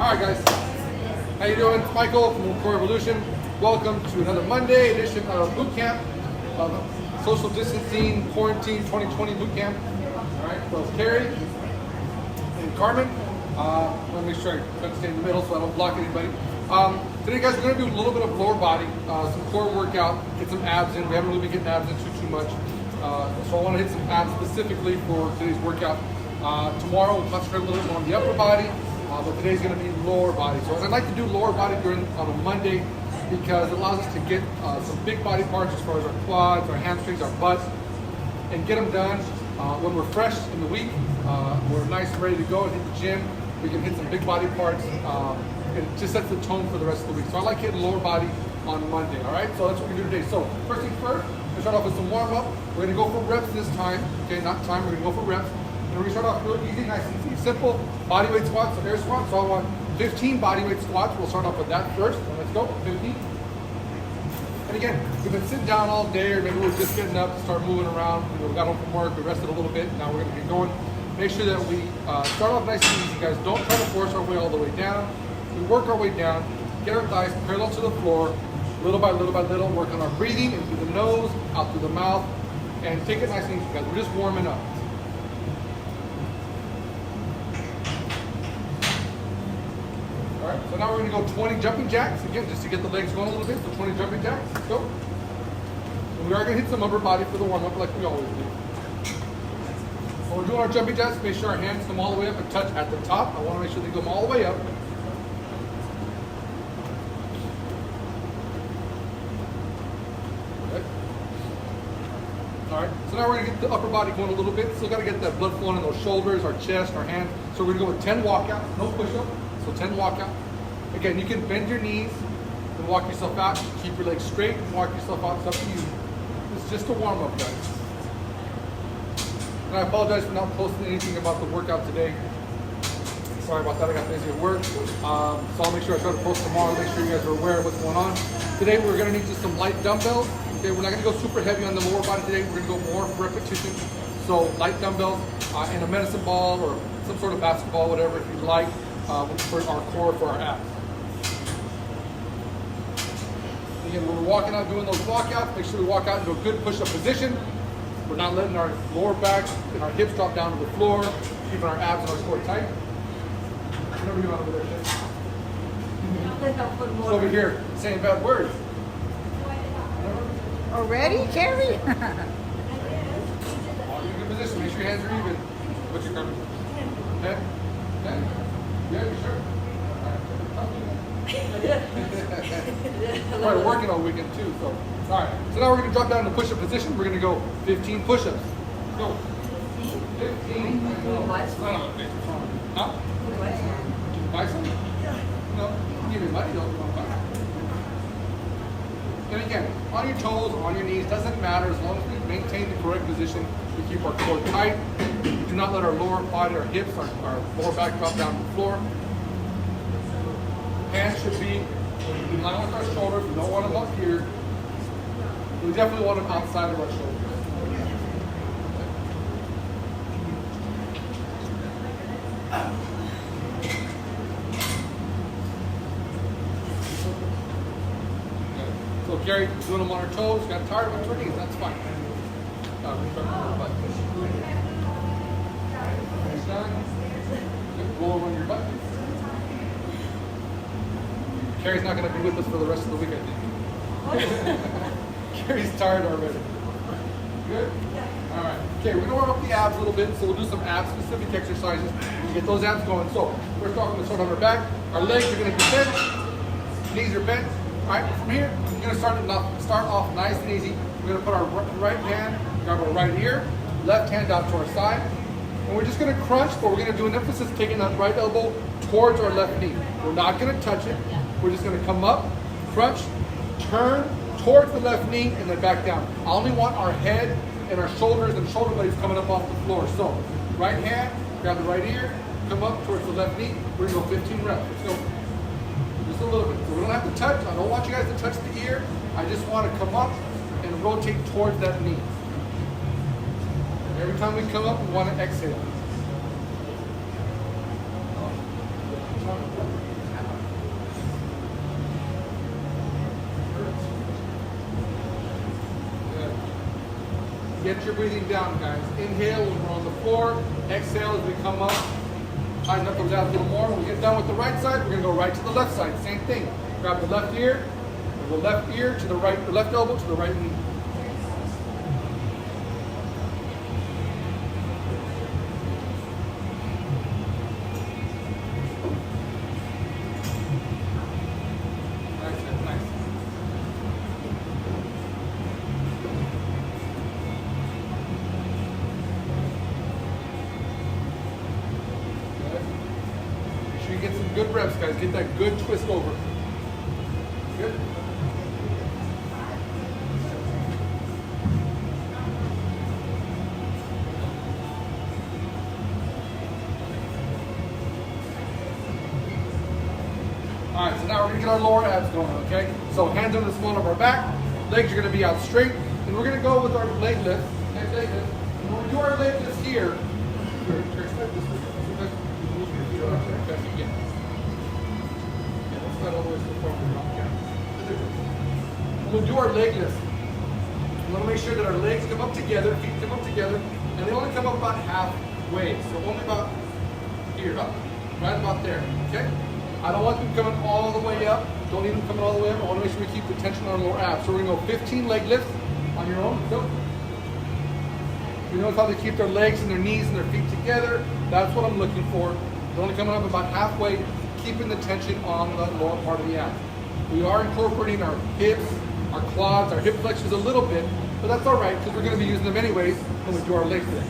All right, guys. How you doing? It's Michael from Core Evolution. Welcome to another Monday edition of boot camp, social distancing quarantine 2020 boot camp. All right, so it's Carrie and Carmen. Let me make sure I try to stay in the middle so I don't block anybody. Today, guys, we're going to do a little bit of lower body, some core workout, get some abs in. We haven't really been getting abs into too much, so I want to hit some abs specifically for today's workout. Tomorrow we'll concentrate a little bit more on the upper body. But today's going to be lower body. So I like to do lower body on a Monday because it allows us to get some big body parts as far as our quads, our hamstrings, our butts, and get them done when we're fresh in the week. We're nice and ready to go and hit the gym. We can hit some big body parts. It just sets the tone for the rest of the week. So I like hitting lower body on Monday. All right, so that's what we do today. So first things first, we're going to start off with some warm up. We're going to go for reps this time. Okay, not time. We're going to go for reps. And we're going to start off real easy, nice and easy. Simple bodyweight squats, so air squats. So I want 15 bodyweight squats. We'll start off with that first. So let's go, 15. And again, we've been sitting down all day, or maybe we're just getting up to start moving around. You know, we got home from work, we rested a little bit. Now we're going to get going. Make sure that we start off nice and easy, guys. Don't try to force our way all the way down. We work our way down, get our thighs parallel to the floor, little by little by little. Work on our breathing in through the nose, out through the mouth, and take it nice and easy, guys. We're just warming up. Alright, so now we're going to go 20 jumping jacks, again, just to get the legs going a little bit, so 20 jumping jacks, let's go. And we are going to hit some upper body for the warm-up like we always do. When we're doing our jumping jacks, make sure our hands come all the way up and touch at the top. I want to make sure they come all the way up. Okay. Alright, so now we're going to get the upper body going a little bit. Still got to get that blood flowing in those shoulders, our chest, our hands. So we're going to go with 10 walkouts, no push-up. So 10 walkout. Again, you can bend your knees and walk yourself out. Keep your legs straight and walk yourself out. It's up to you. It's just a warm-up, guys. And I apologize for not posting anything about the workout today. Sorry about that. I got busy at work. So I'll make sure I try to post tomorrow. Make sure you guys are aware of what's going on. Today we're going to need just some light dumbbells. Okay, we're not going to go super heavy on the lower body today. We're going to go more for repetition. So light dumbbells and a medicine ball or some sort of basketball, whatever, if you'd like. For our core, for our abs. Again, when we're walking out doing those walkouts, make sure we walk out into a good push-up position. We're not letting our lower back and our hips drop down to the floor, keeping our abs and our core tight. What are we doing over there? It's over here saying bad words. Already, Carrie? All in a good position. Make sure your hands are even. What's your number? 10? 10? Yeah, sure. We're working all weekend too, so. Alright, so now we're going to drop down to push-up position. We're going to go 15 push-ups. Go. 15. Huh? Buy some? No. Give me money though if you want to buy. And again, on your toes, on your knees, doesn't matter as long as we maintain the correct position. We keep our core tight. We do not let our lower body, our hips, our lower back drop down to the floor. Hands should be in line with our shoulders. We don't want them up here. We definitely want them outside of our shoulders. So Gary, doing them on our toes, got tired with your knees, that's fine. Roll over on your butt. Carrie's not going to be with us for the rest of the week, I think. Carrie's tired already. Good? All right. Okay, we're going to warm up the abs a little bit, so we'll do some ab-specific exercises to get those abs going. So, first off, we're going to start on our back. Our legs are going to be bent. Knees are bent. All right, from here, we're going to start off nice and easy. We're going to put our right hand, grab our right ear, left hand out to our side. And we're just going to crunch, but we're going to do an emphasis taking that right elbow towards our left knee. We're not going to touch it. We're just going to come up, crunch, turn towards the left knee, and then back down. I only want our head and our shoulders and shoulder blades coming up off the floor. So, right hand, grab the right ear, come up towards the left knee. We're going to go 15 reps. Let's go. Just a little bit. So we don't have to touch. I don't want you guys to touch the ear. I just want to come up and rotate towards that knee. Every time we come up, we want to exhale. Get your breathing down, guys. Inhale when we're on the floor. Exhale as we come up. Tighten up those abs a little more. When we get done with the right side, we're going to go right to the left side. Same thing. Grab the left ear, the left ear to the right, the left elbow to the right knee. Get some good reps, guys. Get that good twist over. Good. All right, so now we're gonna get our lower abs going, okay? So hands on the small of our back, legs are gonna be out straight, and we're gonna go with our leg lift, next leg lift. And when we do our leg lifts here, we'll do our leg lift. We want to make sure that our legs come up together, feet come up together, and they only come up about halfway. So only about here, up, right about there, okay? I don't want them coming all the way up. Don't need them coming all the way up. I want to make sure we keep the tension on our lower abs. So we're going to go 15 leg lifts on your own. Go. You notice how they keep their legs and their knees and their feet together. That's what I'm looking for. They're only coming up about halfway, keeping the tension on the lower part of the abs. We are incorporating our hips, our quads, our hip flexors a little bit, but that's all right because we're going to be using them anyways when we do our leg lift.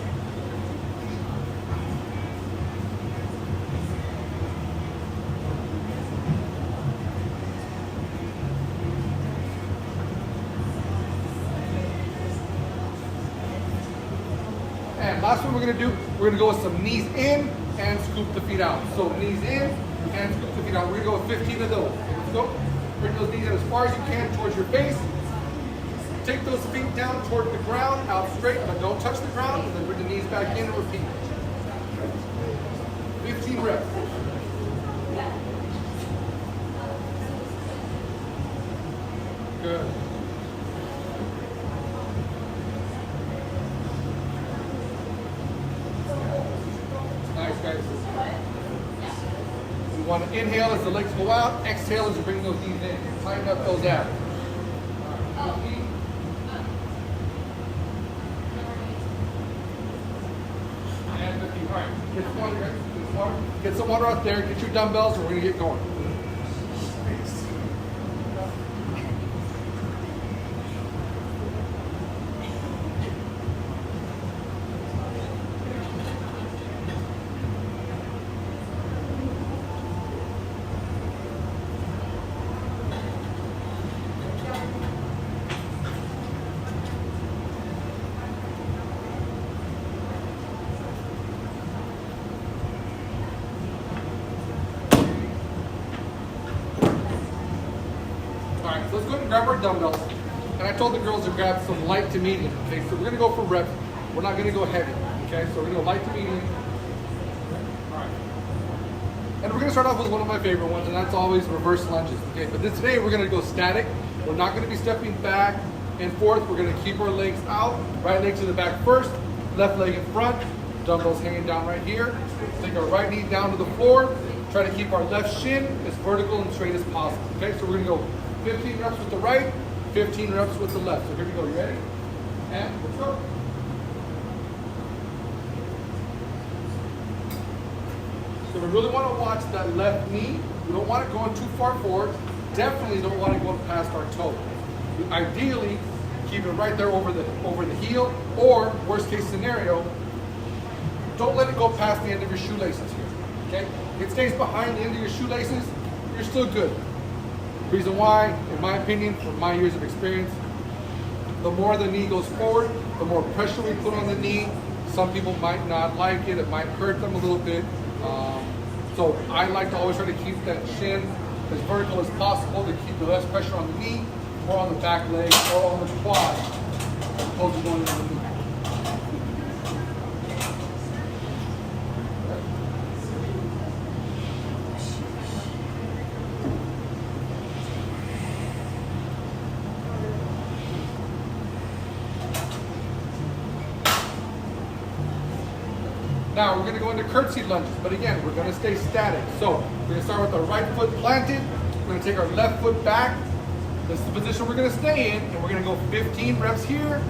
And last one we're going to do, we're going to go with some knees in and scoop the feet out. So knees in and scoop the feet out. We're going to go with 15 of those. Okay, let's go. Bring those knees in as far as you can towards your face. Take those feet down toward the ground, out straight, but don't touch the ground, and then bring the knees back in and repeat. 15 reps. Good. Nice, guys. We want to inhale as the legs go out, exhale as you bring those knees in. Tighten up those abs. Get some water out there, get your dumbbells, and we're going to get going. Alright, so let's go ahead and grab our dumbbells. And I told the girls to grab some light to medium. Okay, so we're going to go for reps. We're not going to go heavy. Okay, so we're going to go light to medium. Alright. And we're going to start off with one of my favorite ones, and that's always reverse lunges. Okay, but today we're going to go static. We're not going to be stepping back and forth. We're going to keep our legs out. Right leg to the back first, left leg in front. Dumbbells hanging down right here. Take our right knee down to the floor. Try to keep our left shin as vertical and straight as possible. Okay, so we're going to go 15 reps with the right, 15 reps with the left. So here we go. You ready? And let's go. So we really want to watch that left knee. We don't want it going too far forward. Definitely don't want it going past our toe. Ideally, keep it right there over the heel, or worst case scenario, don't let it go past the end of your shoelaces here. Okay? If it stays behind the end of your shoelaces, you're still good. Reason why, in my opinion, from my years of experience, the more the knee goes forward, the more pressure we put on the knee. Some people might not like it. It might hurt them a little bit. So I like to always try to keep that shin as vertical as possible to keep the less pressure on the knee, or on the back leg, or on the quad, as opposed to going into the knee. Now we're going to go into curtsy lunges, but again, we're going to stay static. So we're going to start with our right foot planted. We're going to take our left foot back. This is the position we're going to stay in, and we're going to go 15 reps here,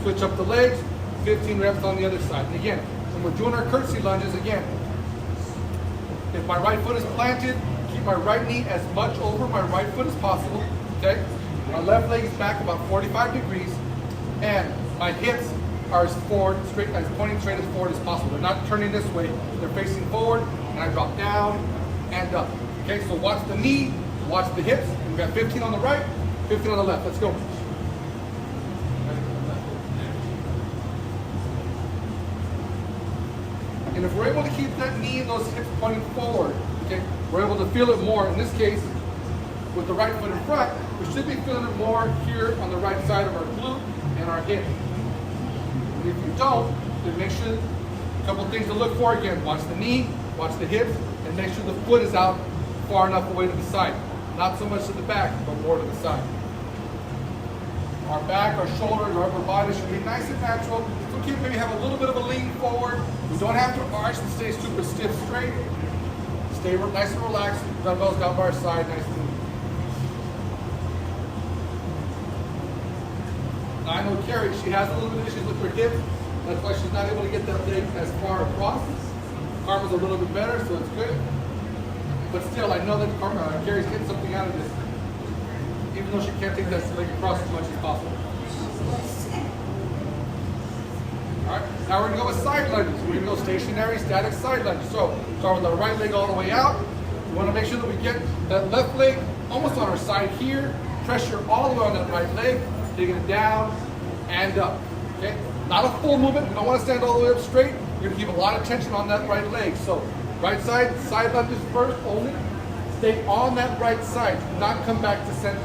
switch up the legs, 15 reps on the other side. And again, when we're doing our curtsy lunges, again, if my right foot is planted, keep my right knee as much over my right foot as possible, okay? My left leg is back about 45 degrees, and my hips are as forward, straight, as pointing straight as forward as possible. They're not turning this way. They're facing forward, and I drop down and up. Okay, so watch the knee, watch the hips. We've got 15 on the right, 15 on the left. Let's go. And if we're able to keep that knee and those hips pointing forward, okay, we're able to feel it more. In this case, with the right foot in front, we should be feeling it more here on the right side of our glute and our hip. And if you don't, then make sure, a couple things to look for again. Watch the knee, watch the hips, and make sure the foot is out far enough away to the side. Not so much to the back, but more to the side. Our back, our shoulders, our upper body should be nice and natural. It's okay, maybe have a little bit of a lean forward. We don't have to arch and stay super stiff straight. Stay nice and relaxed. Dumbbells down by our side, nice and easy. Now I know Carrie, she has a little bit of issues with her hips. That's why she's not able to get that leg as far across. Karma's a little bit better, so it's good. But still, I know that Carrie's getting something out of this, even though she can't take that leg across as much as possible. All right, now we're gonna go with side lunges. We're gonna go stationary, static side lunges. So start with our right leg all the way out. We wanna make sure that we get that left leg almost on our side here. Pressure all the way on that right leg, taking it down and up, okay? Not a full movement. We don't wanna stand all the way up straight. We're gonna keep a lot of tension on that right leg. So right side lunges first only. Stay on that right side, do not come back to center.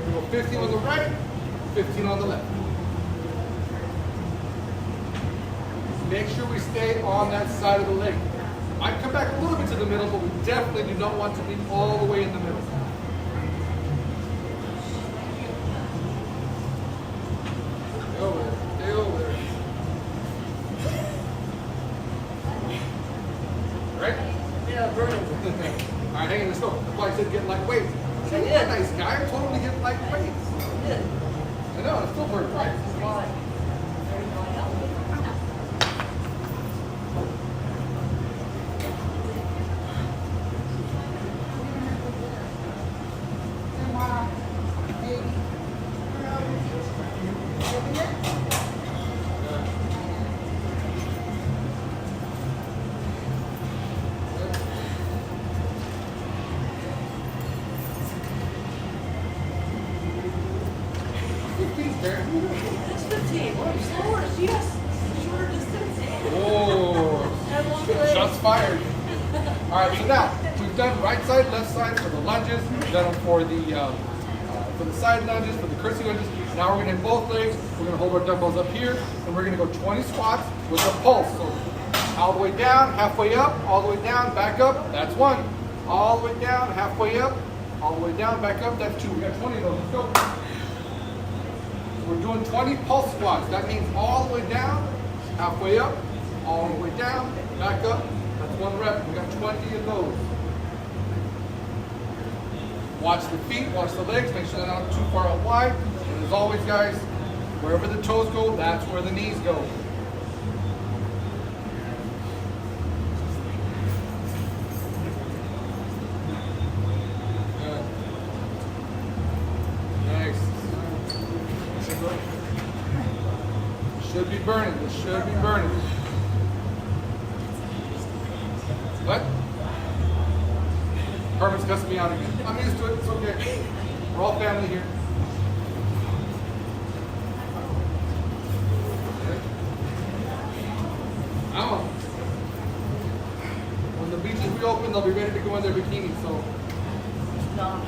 We go 15 on the right, 15 on the left. Make sure we stay on that side of the leg. Might come back a little bit to the middle, but we definitely do not want to be all the way in the middle. Stay over there, stay over there. Right? Yeah, burning. All right, hang on, let's go. That's why I said get lightweight. I You're did. a nice guy. I totally get lightweight. Yeah. I know, it's still hurt, right? Why? It's 15. Slower. She has shorter distance. And long Oh, legs. shots fired. All right, so now we've done right side, left side for the lunges. We've done them for the side lunges, for the curtsy lunges. Now we're gonna hit both legs. We're gonna hold our dumbbells up here, and we're gonna go 20 squats with a pulse. So all the way down, halfway up, all the way down, back up. That's one. All the way down, halfway up, all the way down, back up. That's two. We got 20 of those. Let's go. We're doing 20 pulse squats. That means all the way down, halfway up, all the way down, back up. That's one rep. We got 20 of those. Watch the feet, watch the legs, make sure they're not too far out wide. And as always, guys, wherever the toes go, that's where the knees go. Good. Next. Should be burning. This should be burning. What? Carmen's cussing me out again. I'm used to it. It's okay. We're all family here. Now, when the beaches reopen, they'll be ready to go in their bikinis. So. No.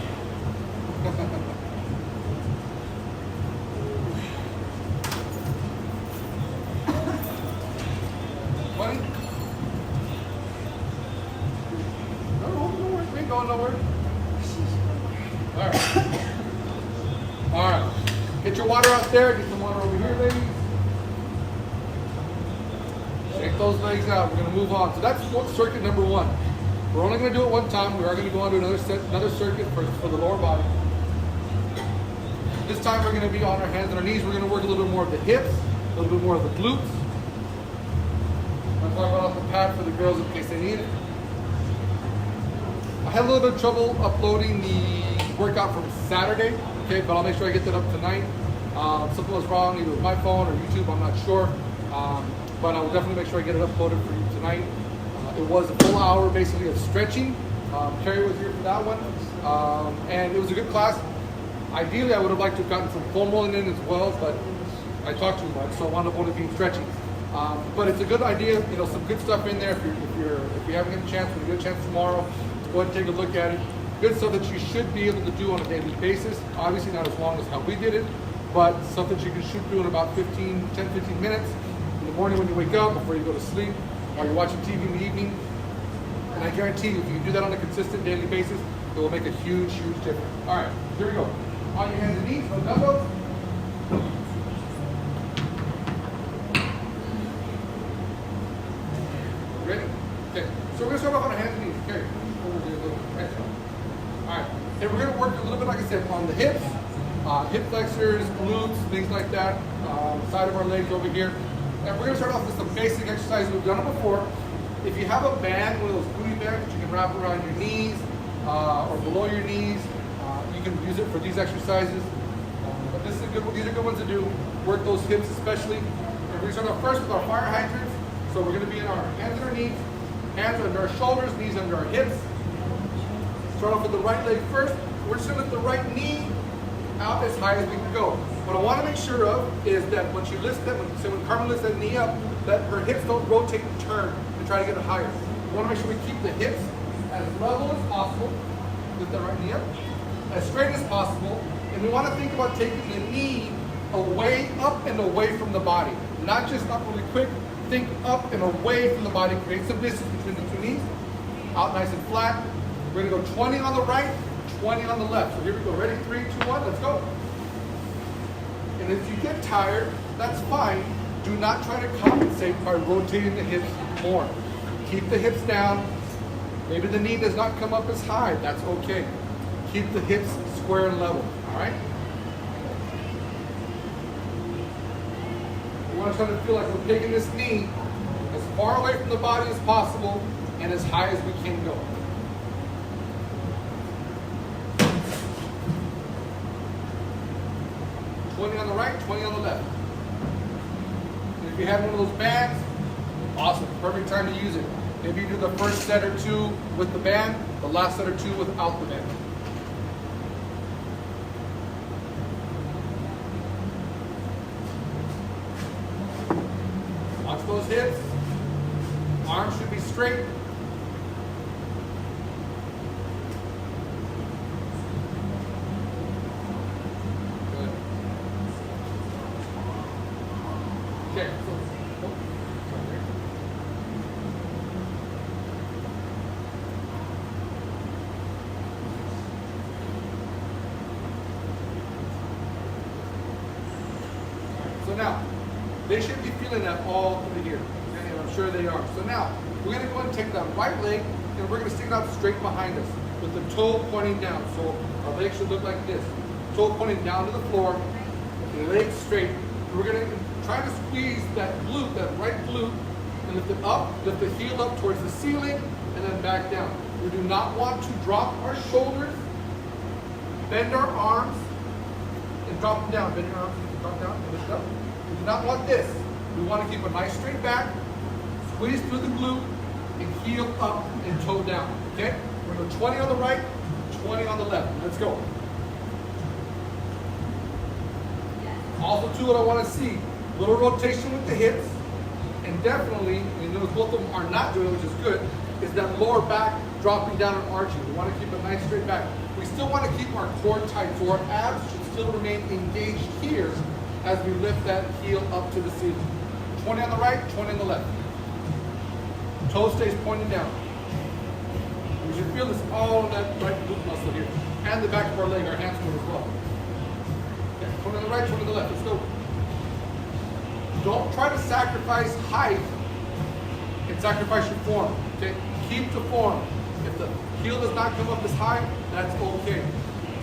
20? No, we ain't going nowhere. All right. All right. Get your water out there. Get some water over here, ladies. Take those legs out. We're gonna move on. So that's circuit number one. We're only gonna do it one time. We are gonna go on to another circuit for the lower body. This time we're gonna be on our hands and our knees. We're gonna work a little bit more of the hips, a little bit more of the glutes. I'm gonna talk about the pad for the girls in case they need it. I had a little bit of trouble uploading the workout from Saturday, okay, but I'll make sure I get that up tonight. Something was wrong either with my phone or YouTube, I'm not sure. But I will definitely make sure I get it uploaded for you tonight. It was a full hour basically of stretching. Carrie was here for that one. And it was a good class. Ideally, I would have liked to have gotten some foam rolling in as well, but I talked too much, so I wound up only being stretching. But it's a good idea, you know, some good stuff in there. If you haven't get a chance, when you get a chance tomorrow, go ahead and take a look at it. Good stuff that you should be able to do on a daily basis. Obviously not as long as how we did it, but stuff that you should do in about 10, 15 minutes in the morning when you wake up, before you go to sleep, while you're watching TV in the evening. And I guarantee you, if you do that on a consistent daily basis, it will make a huge, huge difference. All right, here we go. On your hands and knees, no dumbbells. Ready? Okay, so we're gonna start off on our hands and knees. Okay. All right, and we're gonna work a little bit, like I said, on the hips, hip flexors, glutes, things like that, side of our legs over here. And we're gonna start off with some basic exercises. We've done it before. If you have a band, one of those booty bands that you can wrap around your knees or below your knees, you can use it for these exercises. But this is a good one. These are good ones to do. Work those hips especially. And we're gonna start off first with our fire hydrants. So we're gonna be in our hands and our knees, hands under our shoulders, knees under our hips. Start off with the right leg first. We're just gonna lift the right knee out as high as we can go. What I want to make sure of is that once you lift that, when Carmen lifts that knee up, that her hips don't rotate and turn and try to get it higher. We want to make sure we keep the hips as level as possible. Lift that right knee up, as straight as possible, and we want to think about taking the knee away, up and away from the body. Not just up really quick. Think up and away from the body. Create some distance between the two knees. Out nice and flat. We're going to go 20 on the right, 20 on the left. So here we go. Ready? 3, 2, 1. Let's go. And if you get tired, that's fine. Do not try to compensate by rotating the hips more. Keep the hips down. Maybe the knee does not come up as high. That's okay. Keep the hips square and level. All right? We want to try to feel like we're taking this knee as far away from the body as possible and as high as we can go. On the right, 20 on the left. And if you have one of those bands, awesome, perfect time to use it. Maybe you do the first set or two with the band, the last set or two without the band. Watch those hips. Arms should be straight. Okay, so now, they should be feeling that all through here, and I'm sure they are. So now, we're going to go ahead and take that right leg, and we're going to stick it out straight behind us, with the toe pointing down. So our leg should look like this. Toe pointing down to the floor, and the leg straight. We're going to try to squeeze that glute, that right glute, and lift it up, lift the heel up towards the ceiling, and then back down. We do not want to drop our shoulders, bend our arms, and drop them down. Bend your arms, drop down, and lift up. We do not want this. We want to keep a nice straight back, squeeze through the glute, and heel up and toe down. Okay? We're going to go 20 on the right, 20 on the left. Let's go. Also, too, what I want to see, a little rotation with the hips, and definitely, you know, both of them are not doing, which is good, is that lower back dropping down and arching. We want to keep a nice straight back. We still want to keep our core tight, so our abs should still remain engaged here as we lift that heel up to the ceiling. 20 on the right, 20 on the left. Toe stays pointing down. We should feel this all in that right glute muscle here, and the back of our leg, our hamstring as well. 20 on the right, 20 on the left. Let's go. Don't try to sacrifice height sacrifice your form. Okay, keep the form. If the heel does not come up as high, that's okay.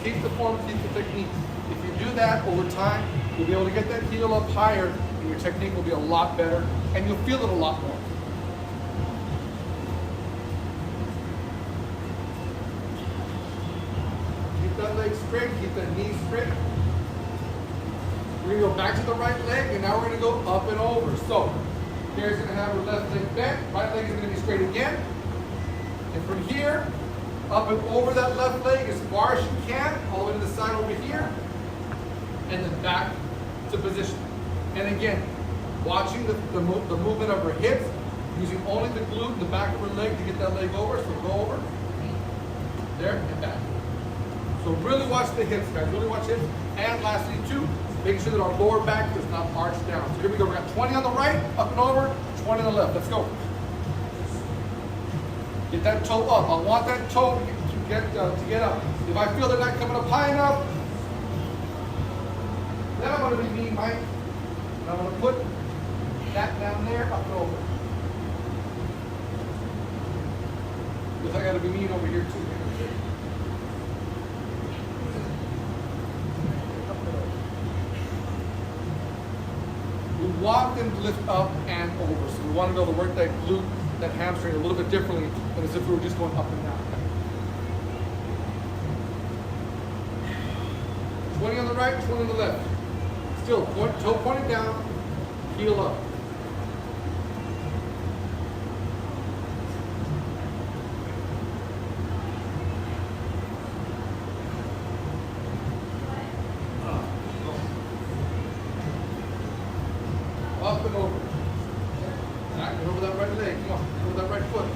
Keep the form, keep the technique. If you do that over time, you'll be able to get that heel up higher, and your technique will be a lot better, and you'll feel it a lot more. Keep that leg straight, keep that knee straight. We're gonna go back to the right leg, and now we're gonna go up and over. So, here's gonna have her left leg bent, right leg is gonna be straight again. And from here, up and over that left leg as far as you can, all the way to the side over here, and then back to position. And again, watching the movement of her hips, using only the glute and the back of her leg to get that leg over. So go over, there, and back. So really watch the hips, guys, really watch hips. And lastly, too, making sure that our lower back does not arch down. So here we go, we got 20 on the right, up and over, 20 on the left. Let's go. Get that toe up. I want that toe to get up. If I feel they're not coming up high enough, then I'm going to be mean, Mike. And I'm going to put that down there, up and over. Because I got to be mean over here too. We want them to lift up and over. So we want to be able to work that glute, that hamstring a little bit differently than as if we were just going up and down. 20 on the right, 20 on the left. Still, toe pointed down, heel up. Up and over. Back and over that right leg. Come on, over that right foot.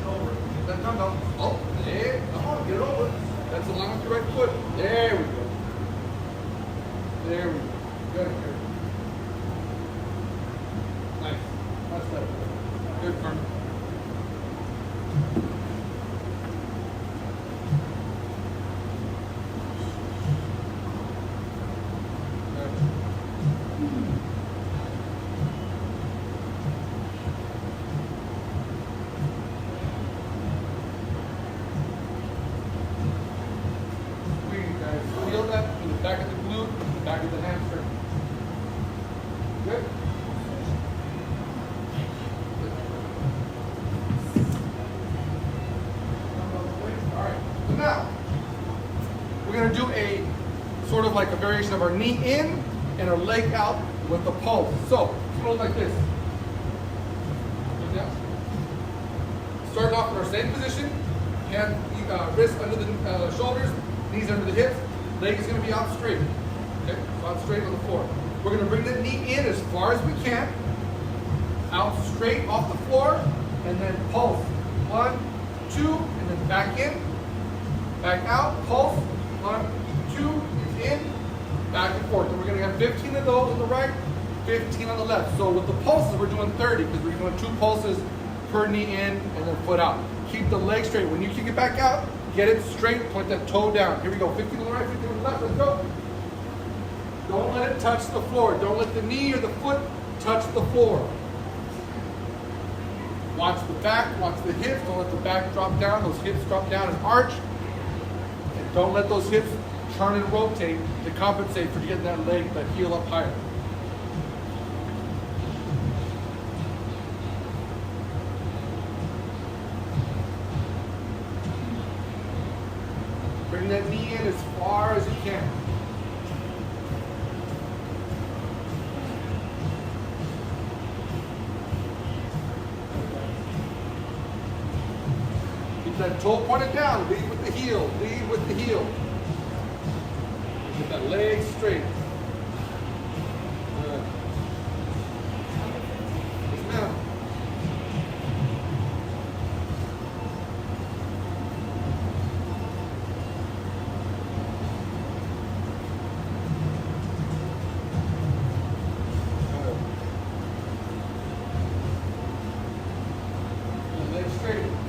Over. Get that dumbbell. Oh, there. Come on, get it over. That's along with your right foot. There we go. There we go. Good. Good. Nice. That's better. Good, Carmen. Feel that in the back of the glute, the back of the hamstring. Good. All right. So now we're going to do a sort of like a variation of our knee in and our leg out with the pulse. So it's going to look like this. Starting off in our same position, hand, wrist under the shoulders, knees under the hips. Leg is going to be out straight. Okay, so out straight on the floor. We're going to bring the knee in as far as we can, out straight off the floor, and then pulse. 1, 2, and then back in, back out, pulse. 1, 2, in, back and forth. And we're going to have 15 of those on the right, 15 on the left. So with the pulses, we're doing 30 because we're doing 2 pulses per knee in and then foot out. Keep the leg straight. When you kick it back out, get it straight, point that toe down. Here we go, 15 on the right, 15 on the left, let's go. Don't let it touch the floor. Don't let the knee or the foot touch the floor. Watch the back, watch the hips. Don't let the back drop down. Those hips drop down and arch. And don't let those hips turn and rotate to compensate for getting that leg, that heel up higher. Bring that knee in as far as you can. Keep that toe pointed down. Lead with the heel. Lead with the heel. Get that leg straight. Good. Yes, ma'am.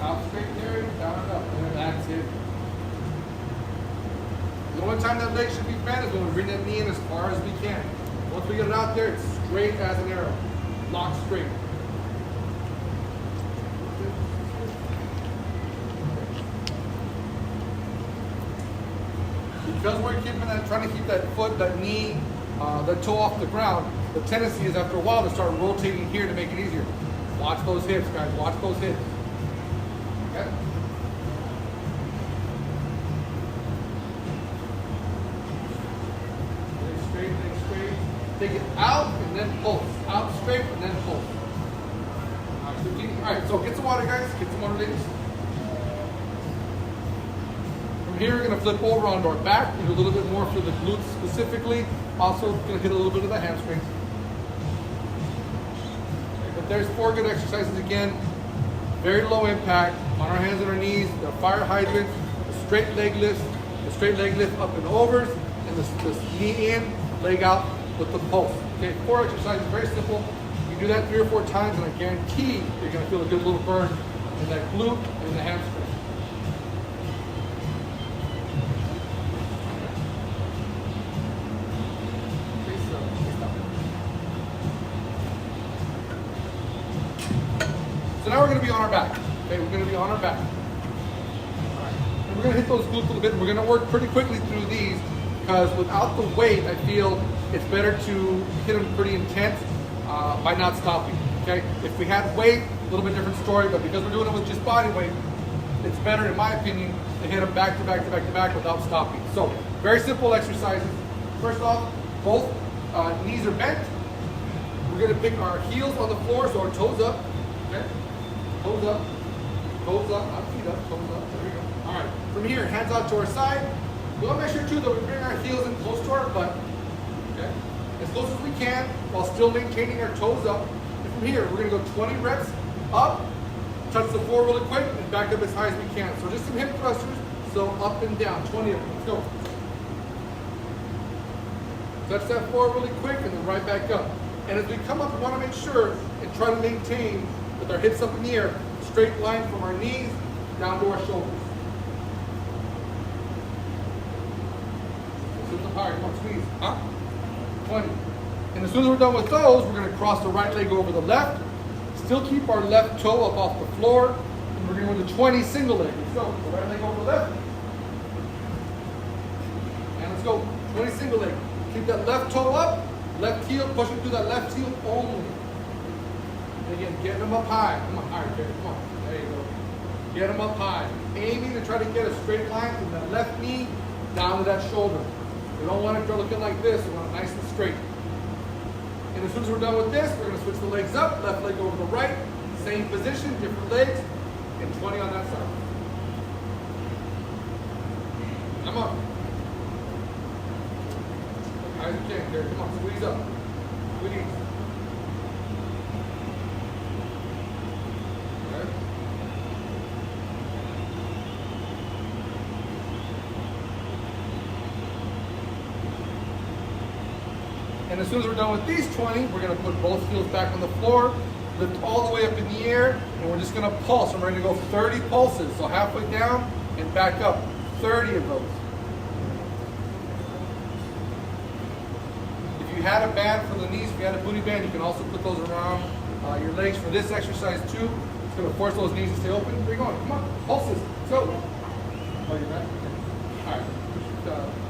Out straight there, down and up. And that's it. The only time that leg should be bent is when we bring that knee in as far as we can. Once once we get it out there, it's straight as an arrow. Lock straight. Because we're trying to keep that foot, that knee, that toe off the ground, the tendency is after a while to start rotating here to make it easier. Watch those hips, guys. Watch those hips. Okay? Lay straight. Take it out and then pulse. Out straight and then pulse. All right, so get some water, guys. Get some water, ladies. From here, we're going to flip over onto our back. We do a little bit more for the glutes specifically. Also, going to hit a little bit of the hamstrings. But there's 4 good exercises again. Very low impact. On our hands and our knees. The fire hydrant, the straight leg lift, up and overs, and the knee in, leg out with the pulse. Okay, 4 exercises, very simple. You do that 3 or 4 times, and I guarantee you're going to feel a good little burn in that glute and in the hamstring. So now we're going to be on our back. Okay, we're going to be on our back. All right. And we're going to hit those glutes a little bit. And we're going to work pretty quickly through these because without the weight, I feel it's better to hit them pretty intense by not stopping. Okay, if we had weight, a little bit different story. But because we're doing it with just body weight, it's better, in my opinion, to hit them back to back without stopping. So very simple exercises. First off, both knees are bent. We're going to pick our heels on the floor, so our toes up. Okay. Toes up, not feet up, toes up, there we go. All right, from here, hands out to our side. We want to make sure too that we bring our heels in close to our butt, okay? As close as we can while still maintaining our toes up. And from here, we're gonna go 20 reps up, touch the floor really quick, and back up as high as we can. So just some hip thrusters, so up and down, 20 of them, let's go. Touch that floor really quick and then right back up. And as we come up, we want to make sure and try to maintain with our hips up in the air, straight line from our knees down to our shoulders. Sit up higher, come on, squeeze. 20. And as soon as we're done with those, we're going to cross the right leg over the left, still keep our left toe up off the floor, and we're going to go to 20 single leg. Let's go. The right leg over the left. And let's go. 20 single leg. Keep that left toe up, left heel, pushing through that left heel only. And again, getting them up high. Come on, all right, Jerry, come on. There you go. Get them up high. Aiming to try to get a straight line from that left knee down to that shoulder. We don't want it looking like this. We want it nice and straight. And as soon as we're done with this, we're going to switch the legs up. Left leg over the right. Same position, different legs. And 20 on that side. Come on. As you can, Jerry. Come on, squeeze up. Squeeze. Okay. And as soon as we're done with these 20, we're going to put both heels back on the floor, lift all the way up in the air, and we're just going to pulse. And we're going to go 30 pulses. So halfway down and back up. 30 of those. If you had a band for the knees, if you had a booty band, you can also put those around your legs for this exercise too. It's going to force those knees to stay open. Where are you going? Come on. Pulses. Let's go. Oh, you're back? Okay. All right.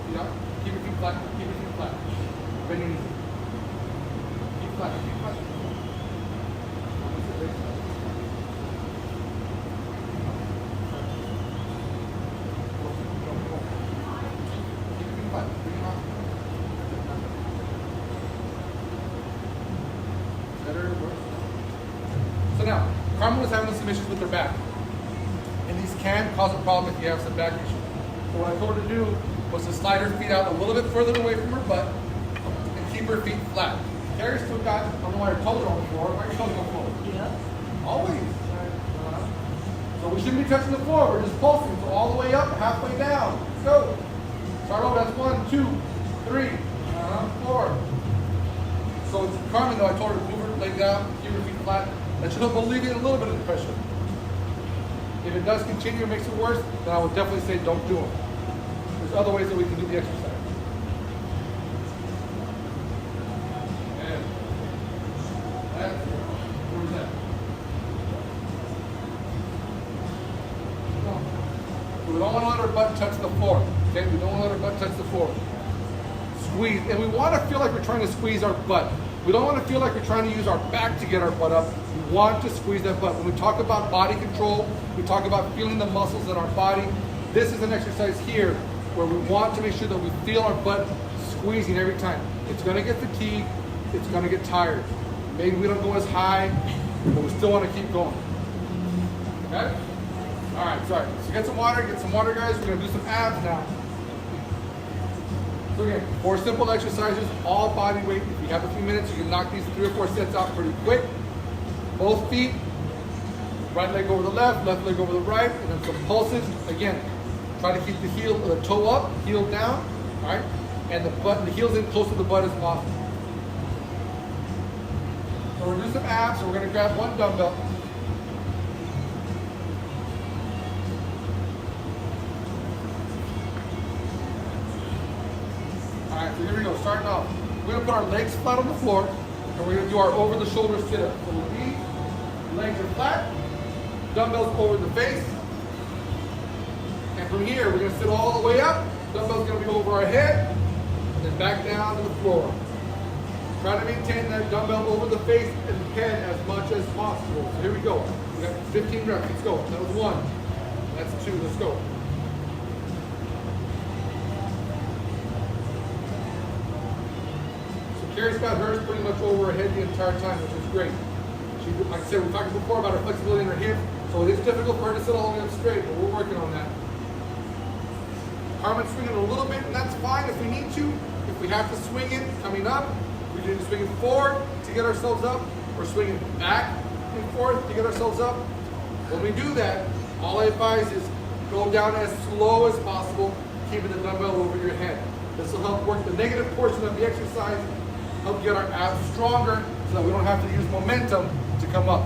Feet up. Keep your feet flat. Keep your feet flat. Bend your knees. Keep flat. Keep flat. So now, Carmen was having some issues with her back. And these can cause a problem if you have some back issues. So what I told her to do was to slide her feet out a little bit further away from her butt and keep her feet flat. Carrie's still got, I don't know why her toes are on the floor. Why are your toes on the floor? Yeah. Always. So we shouldn't be touching the floor. We're just pulsing. So all the way up, halfway down. Let's go. Start over. That's 1, 2, 3. 4. So it's Carmen, though, I told her to move her legs out, keep her feet flat. That should help alleviate a little bit of the pressure. If it does continue and makes it worse, then I would definitely say don't do them. There's other ways that we can do the exercise. we don't want to let our butt touch the floor. Okay, we don't want to let our butt touch the floor. Squeeze, and we want to feel like we're trying to squeeze our butt. We don't want to feel like we're trying to use our back to get our butt up. We want to squeeze that butt. When we talk about body control, we talk about feeling the muscles in our body. This is an exercise here where we want to make sure that we feel our butt squeezing every time. It's going to get fatigued. It's going to get tired. Maybe we don't go as high, but we still want to keep going. Okay? All right, sorry. So get some water, guys. We're going to do some abs now. So again, 4 simple exercises, all body weight. If you have a few minutes, you can knock these 3 or 4 sets out pretty quick. Both feet, right leg over the left leg over the right, and then some pulses. Again, try to keep the toe up, heel down, all right? And the heels in close to the butt as possible. So we're gonna do some abs, so we're gonna grab 1 dumbbell. All right, so here we go, starting off. We're gonna put our legs flat on the floor, and we're gonna do our over the shoulder sit up. So with these, legs are flat, dumbbells over the face. And from here, we're gonna sit all the way up. Dumbbell's gonna be over our head, and then back down to the floor. Try to maintain that dumbbell over the face and head as much as possible. So here we go. We got 15 reps, let's go. That was 1, that's 2, let's go. Carrie's got hers pretty much over her head the entire time, which is great. She, like I said, we talked before about her flexibility in her hip, so it is difficult for her to sit all the way up straight, but we're working on that. Carmen's swinging a little bit, and that's fine if we need to. If we have to swing it coming up, we can swing it forward to get ourselves up, or swing it back and forth to get ourselves up. When we do that, all I advise is go down as slow as possible, keeping the dumbbell over your head. This will help work the negative portion of the exercise, help get our abs stronger so that we don't have to use momentum to come up.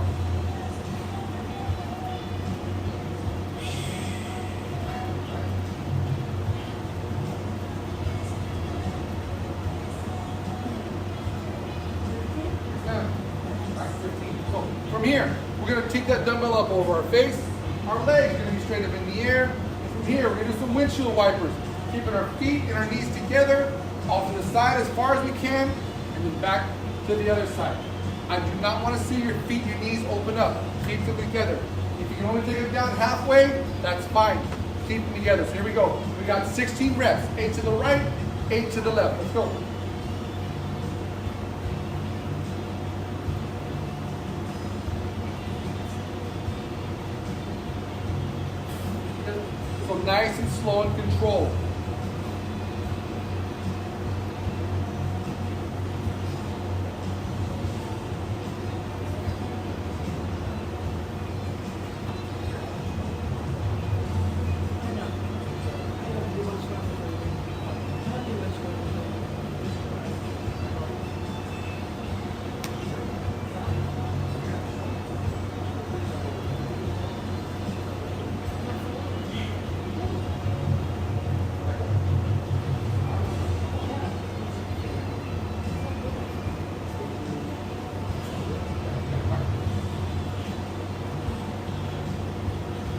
So from here, we're going to take that dumbbell up over our face. Our legs are going to be straight up in the air. And from here, we're going to do some windshield wipers, keeping our feet and our knees together, off to the side as far as we can, and then back to the other side. I do not want to see your feet, your knees open up. Keep them together. If you can only take it down halfway, that's fine. Keep them together. So here we go. We got 16 reps. 8 to the right, 8 to the left. Let's go. So nice and slow and controlled.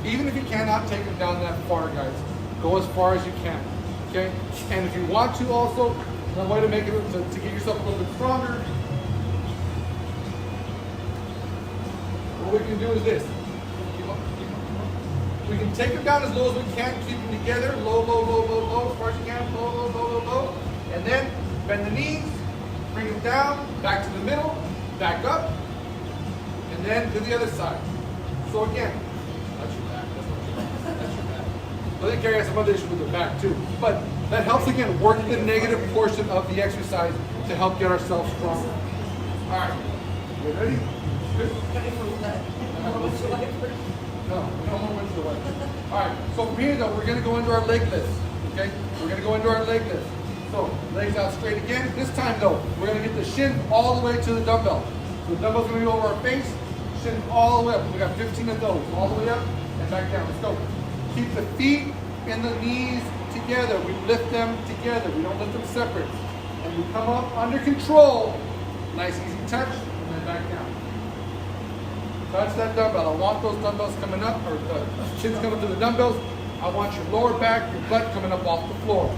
Even if you cannot take them down that far, guys, go as far as you can, okay? And if you want to also, one way to make it, to get yourself a little bit stronger, what we can do is this. We can take them down as low as we can, keep them together, low, low, low, low, low, as far as you can, low, low, low, low, low, and then bend the knees, bring them down, back to the middle, back up, and then to the other side. So again, that's your back, that's your back. I think Carrie has some other issues with her back too, but that helps again work the negative portion of the exercise to help get ourselves stronger. All right, you ready? Good? No more windshield wipers. All right, so from here though, we're gonna go into our leg lifts, okay? We're gonna go into our leg lifts. So legs out straight again. This time though, we're gonna get the shin all the way to the dumbbell. So the dumbbell's gonna be over our face, shin all the way up. We got 15 of those, all the way up and back down. Let's go. Keep the feet and the knees together. We lift them together. We don't lift them separate. And we come up under control. Nice easy touch, and then back down. Touch that dumbbell. I want those dumbbells coming up, or the shins coming to the dumbbells. I want your lower back, your butt coming up off the floor.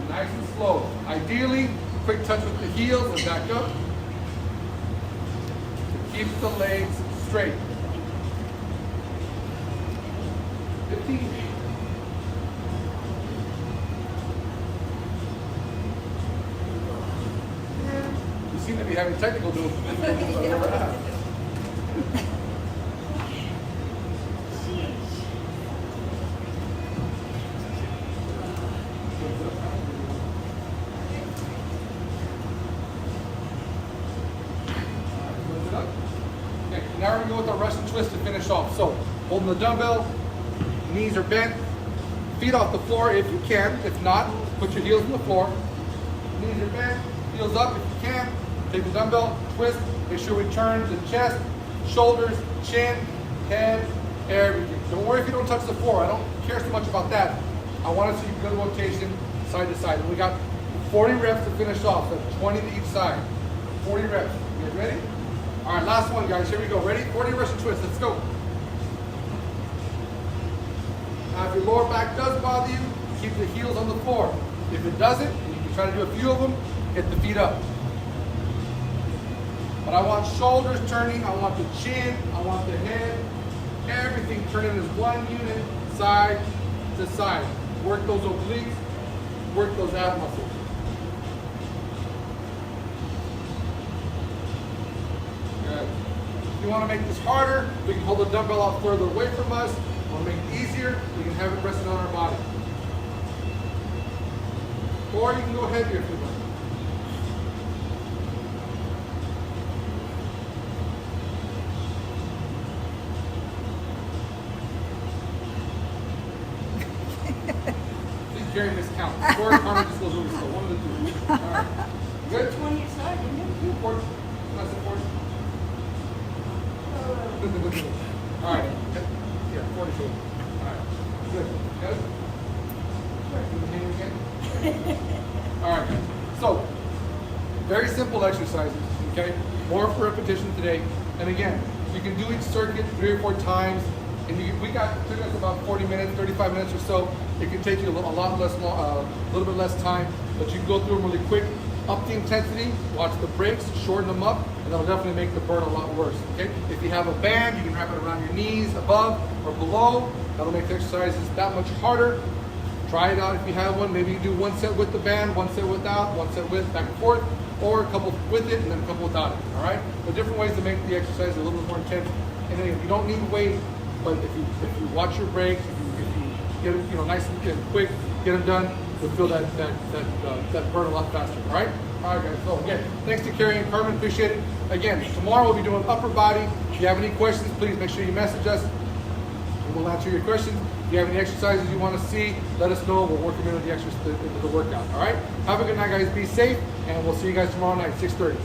Nice and slow. Ideally, quick touch with the heels and back up. Keep the legs straight. 15. You seem to be having technical difficulties I've ever had. Okay, now we're going to go with our Russian twist to finish off. So, holding the dumbbell, knees are bent, feet off the floor if you can. If not, put your heels on the floor. Knees are bent, heels up if you can. Take the dumbbell, twist, make sure we turn the chest, shoulders, chin, head, everything. Don't worry if you don't touch the floor. I don't care so much about that. I want to see good rotation side to side. And we got 40 reps to finish off, so 20 to each side. 40 reps. You guys ready? All right, last one, guys. Here we go. Ready? 40 Russian twists. Let's go. Now, if your lower back does bother you, keep the heels on the floor. If it doesn't, you can try to do a few of them, hit the feet up. But I want shoulders turning, I want the chin, I want the head, everything turning as one unit, side to side. Work those obliques, work those ab muscles. Good. If you want to make this harder, we can hold the dumbbell out further away from us. Want to make it easier, we can have it resting on our body. Or you can go heavier if you want. Please carry this count. Or Carmen just goes really slow. One of the two. All right. Good? 20 aside, didn't you? 40. That's it, 40. All right. Yeah, 40 short. All right. Good. Good? Again. All right, guys. So, very simple exercises, okay? More for repetition today. And again, you can do each circuit 3 or 4 times. And took us about 40 minutes, 35 minutes or so. It can take you a little bit less time, but you can go through them really quick. Up the intensity, watch the breaks, shorten them up, and that'll definitely make the burn a lot worse, okay? If you have a band, you can wrap it around your knees, above or below. That'll make the exercises that much harder. Try it out if you have one. Maybe you do 1 set with the band, 1 set without, 1 set with, back and forth, or a couple with it and then a couple without it, all right? But different ways to make the exercise a little bit more intense. And then you don't need weight, but if you watch your breaks, if you get them, nice and quick, get them done, you'll feel that burn a lot faster. All right? All right, guys. So again, thanks to Carrie and Carmen. Appreciate it. Again, tomorrow we'll be doing upper body. If you have any questions, please make sure you message us. We'll answer your questions. If you have any exercises you want to see, let us know. We'll work them into the workout. All right? Have a good night, guys. Be safe, and we'll see you guys tomorrow night, 6:30.